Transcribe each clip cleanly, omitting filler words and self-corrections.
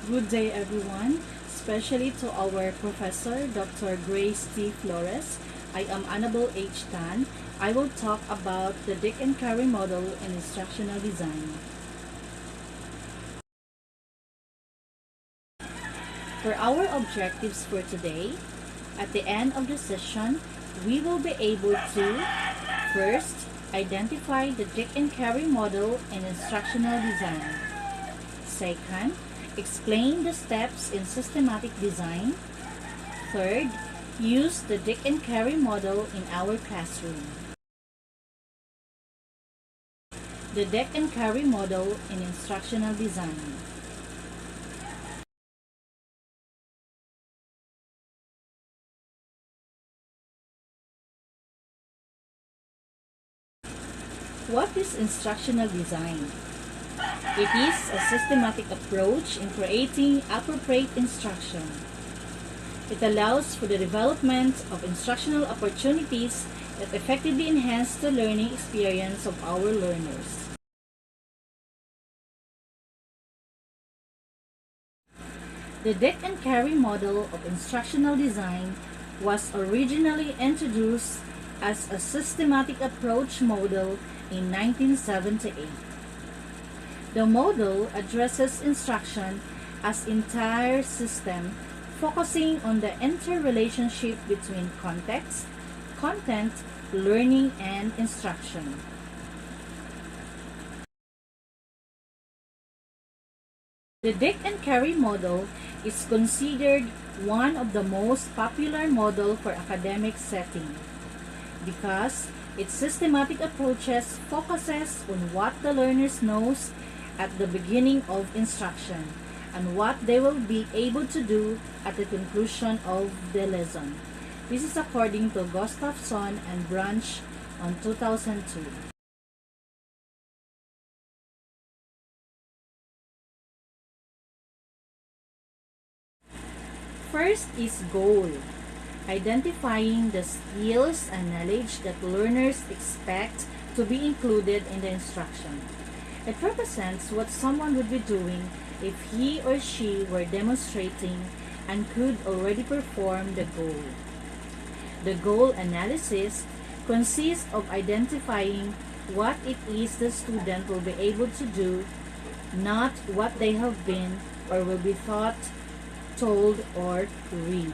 Good day, everyone, especially to our professor, Dr. Grace T. Flores. I am Annabelle H. Tan. I will talk about the Dick and Carry model in instructional design. For our objectives for today, at the end of the session, we will be able to first identify the Dick and Carry model in instructional design. Second, explain the steps in systematic design. Third, use the Dick and Carry model in our classroom. The Dick and Carry model in instructional design. What is instructional design? It is a systematic approach in creating appropriate instruction. It allows for the development of instructional opportunities that effectively enhance the learning experience of our learners. The Dick and Carry model of instructional design was originally introduced as a systematic approach model in 1978. The model addresses instruction as entire system, focusing on the interrelationship between context, content, learning, and instruction. The Dick and Carry model is considered one of the most popular models for academic setting because its systematic approaches focuses on what the learners knows at the beginning of instruction and what they will be able to do at the conclusion of the lesson. This is according to Gustafson and Branch on 2002. First is goal. Identifying the skills and knowledge that learners expect to be included in the instruction. It represents what someone would be doing if he or she were demonstrating and could already perform the goal. The goal analysis consists of identifying what it is the student will be able to do, not what they have been or will be taught, told, or read.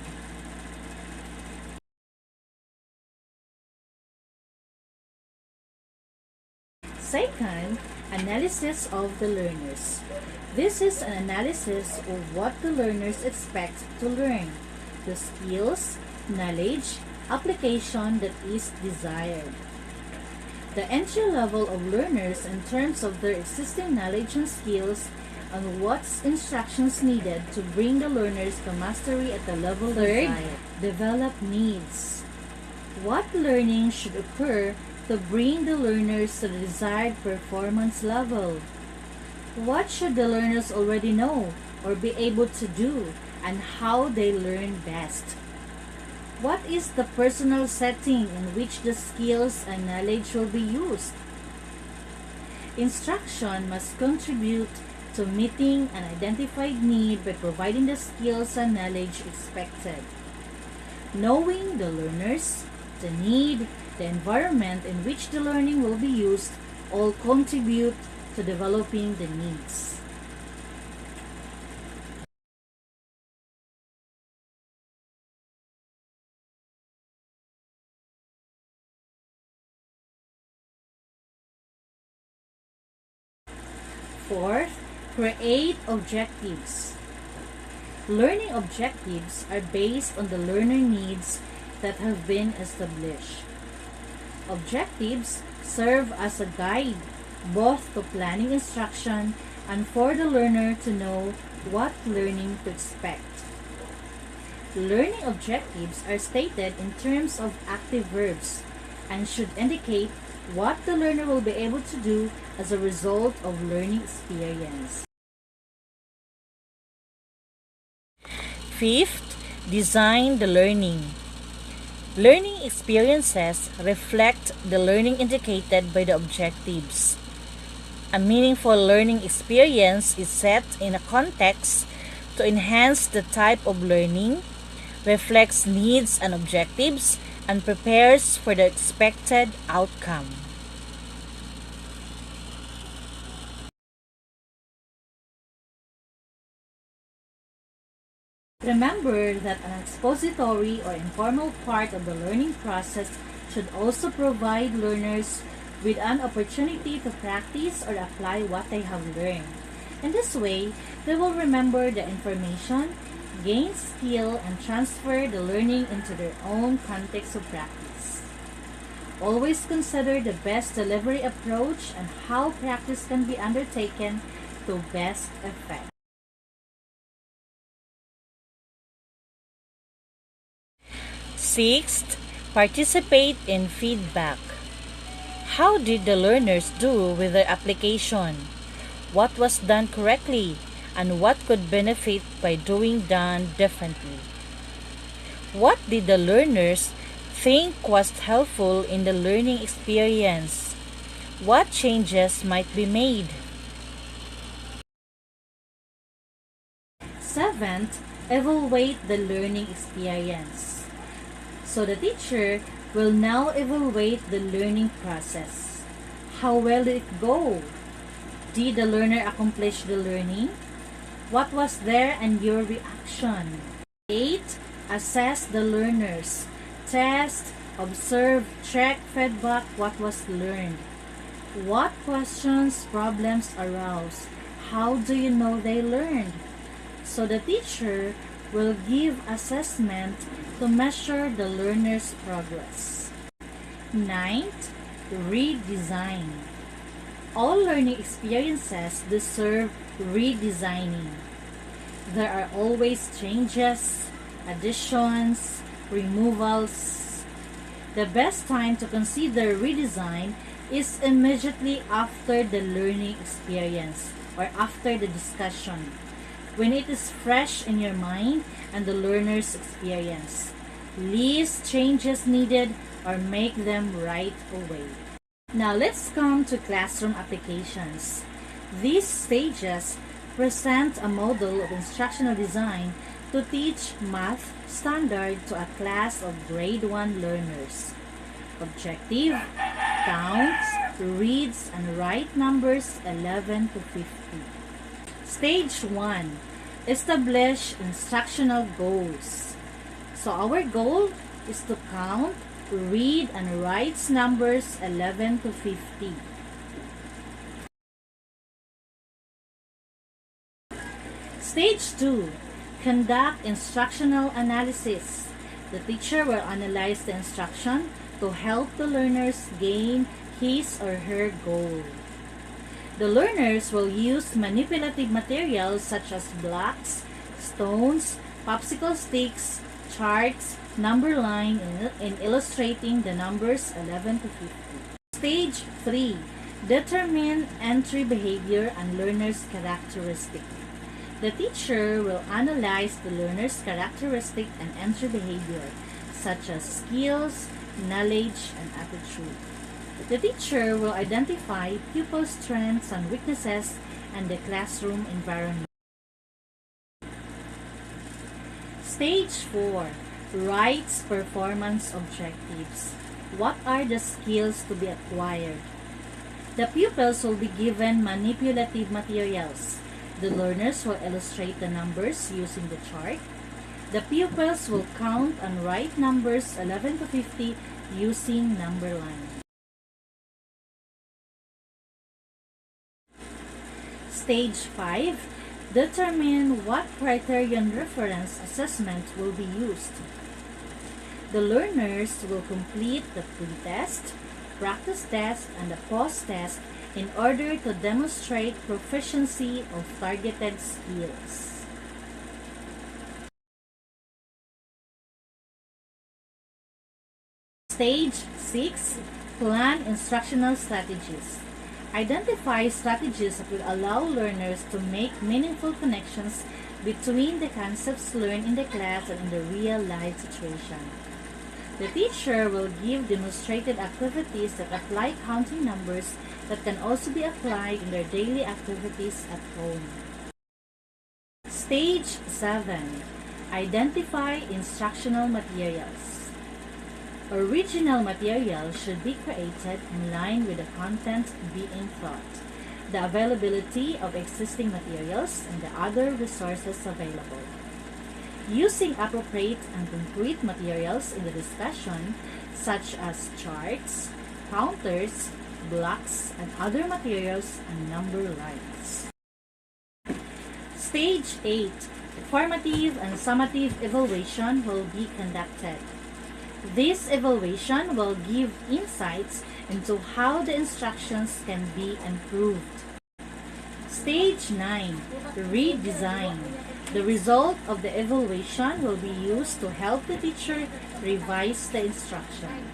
Second, analysis of the learners. This is an analysis of what the learners expect to learn, the skills, knowledge, application that is desired. The entry level of learners in terms of their existing knowledge and skills and what's instructions needed to bring the learners to mastery at the level desired. Develop needs. What learning should occur to bring the learners to the desired performance level? What should the learners already know or be able to do and how they learn best? What is the personal setting in which the skills and knowledge will be used? Instruction must contribute to meeting an identified need by providing the skills and knowledge expected. Knowing the learners, the need, the environment in which the learning will be used all contribute to developing the needs. Fourth, create objectives. Learning objectives are based on the learner needs that have been established. Objectives serve as a guide both to planning instruction and for the learner to know what learning to expect. Learning objectives are stated in terms of active verbs and should indicate what the learner will be able to do as a result of learning experience. Fifth, design the learning. Learning experiences reflect the learning indicated by the objectives. A meaningful learning experience is set in a context to enhance the type of learning, reflects needs and objectives, and prepares for the expected outcome. Remember that an expository or informal part of the learning process should also provide learners with an opportunity to practice or apply what they have learned. In this way, they will remember the information, gain skill, and transfer the learning into their own context of practice. Always consider the best delivery approach and how practice can be undertaken to best effect. Sixth, participate in feedback. How did the learners do with their application? What was done correctly and what could benefit by doing done differently? What did the learners think was helpful in the learning experience? What changes might be made? Seventh, evaluate the learning experience. So the teacher will now evaluate the learning process. How well did it go? Did the learner accomplish the learning? What was there and your reaction? 8. Assess the learners. Test, observe, check, feedback what was learned. What questions, problems arose? How do you know they learned? So the teacher will give assessment to measure the learner's progress. 9th, redesign. All learning experiences deserve redesigning. There are always changes, additions, removals. The best time to consider redesign is immediately after the learning experience or after the discussion, when it is fresh in your mind and the learner's experience. List changes needed or make them right away. Now let's come to classroom applications. These stages present a model of instructional design to teach math standard to a class of grade 1 learners. Objective: count, reads, and write numbers 11 to 50. Stage 1. Establish instructional goals. So our goal is to count, read, and write numbers 11 to 50. Stage 2. Conduct instructional analysis. The teacher will analyze the instruction to help the learners gain his or her goal. The learners will use manipulative materials such as blocks, stones, popsicle sticks, charts, number line in illustrating the numbers 11 to 50. Stage 3. Determine entry behavior and learner's characteristic. The teacher will analyze the learner's characteristic and entry behavior, such as skills, knowledge, and attitude. The teacher will identify pupils' strengths and weaknesses and the classroom environment. Stage 4. Writes performance objectives. What are the skills to be acquired? The pupils will be given manipulative materials. The learners will illustrate the numbers using the chart. The pupils will count and write numbers 11 to 50 using number line. Stage 5. Determine what criterion reference assessment will be used. The learners will complete the pre-test, practice test, and the post-test in order to demonstrate proficiency of targeted skills. Stage 6. Plan instructional strategies. Identify strategies that will allow learners to make meaningful connections between the concepts learned in the class and in the real-life situation. The teacher will give demonstrated activities that apply counting numbers that can also be applied in their daily activities at home. Stage 7. Identify instructional materials. Original material should be created in line with the content being taught, the availability of existing materials, and the other resources available. Using appropriate and concrete materials in the discussion, such as charts, counters, blocks, and other materials, and number lines. Stage 8. Formative and summative evaluation will be conducted. This evaluation will give insights into how the instructions can be improved. Stage 9. Redesign. The result of the evaluation will be used to help the teacher revise the instruction.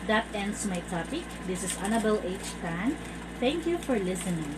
That ends my topic. This is Annabelle H. Tan. Thank you for listening.